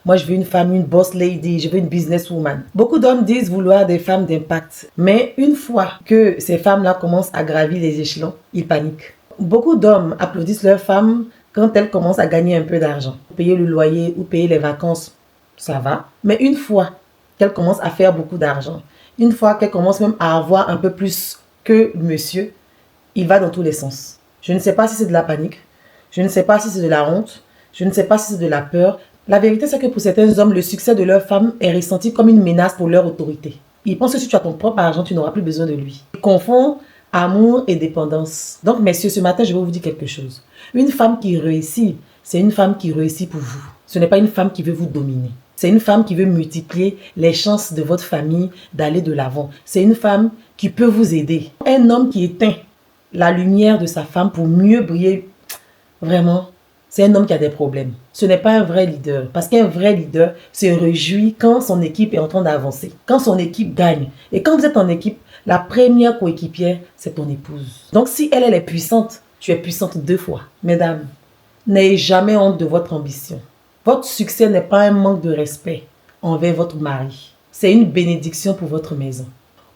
Moi, je veux une femme, une boss lady, je veux une businesswoman. Beaucoup d'hommes disent vouloir des femmes d'impact. Mais une fois que ces femmes-là commencent à gravir les échelons, ils paniquent. Beaucoup d'hommes applaudissent leurs femmes quand elles commencent à gagner un peu d'argent. Payer le loyer ou payer les vacances, ça va. Mais une fois qu'elles commencent à faire beaucoup d'argent, une fois qu'elles commencent même à avoir un peu plus que monsieur, il va dans tous les sens. Je ne sais pas si c'est de la panique, je ne sais pas si c'est de la honte, je ne sais pas si c'est de la peur. La vérité, c'est que pour certains hommes, le succès de leur femme est ressenti comme une menace pour leur autorité. Ils pensent que si tu as ton propre argent, tu n'auras plus besoin de lui. Ils confondent amour et dépendance. Donc, messieurs, ce matin, je vais vous dire quelque chose. Une femme qui réussit, c'est une femme qui réussit pour vous. Ce n'est pas une femme qui veut vous dominer. C'est une femme qui veut multiplier les chances de votre famille d'aller de l'avant. C'est une femme qui peut vous aider. Un homme qui éteint la lumière de sa femme pour mieux briller, vraiment, c'est un homme qui a des problèmes. Ce n'est pas un vrai leader. Parce qu'un vrai leader se réjouit quand son équipe est en train d'avancer. Quand son équipe gagne. Et quand vous êtes en équipe, la première coéquipière, c'est ton épouse. Donc si elle est puissante, tu es puissante 2 fois. Mesdames, n'ayez jamais honte de votre ambition. Votre succès n'est pas un manque de respect envers votre mari. C'est une bénédiction pour votre maison.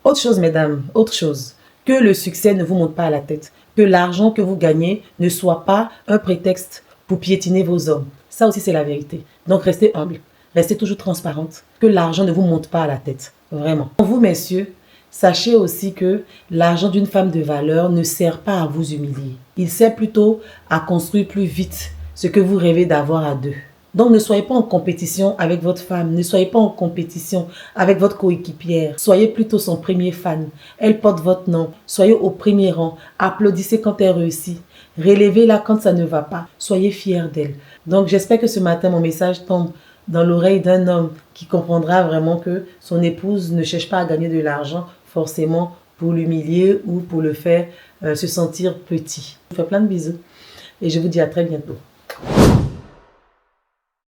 Autre chose, mesdames, autre chose. Que le succès ne vous monte pas à la tête. Que l'argent que vous gagnez ne soit pas un prétexte pour piétiner vos hommes. Ça aussi, c'est la vérité. Donc, restez humble. Restez toujours transparente. Que l'argent ne vous monte pas à la tête. Vraiment. Pour vous, messieurs, sachez aussi que l'argent d'une femme de valeur ne sert pas à vous humilier. Il sert plutôt à construire plus vite ce que vous rêvez d'avoir à deux. Donc, ne soyez pas en compétition avec votre femme. Ne soyez pas en compétition avec votre coéquipière. Soyez plutôt son premier fan. Elle porte votre nom. Soyez au premier rang. Applaudissez quand elle réussit. Relevez-la quand ça ne va pas. Soyez fiers d'elle. Donc, j'espère que ce matin, mon message tombe dans l'oreille d'un homme qui comprendra vraiment que son épouse ne cherche pas à gagner de l'argent forcément pour l'humilier ou pour le faire se sentir petit. Je vous fais plein de bisous et je vous dis à très bientôt.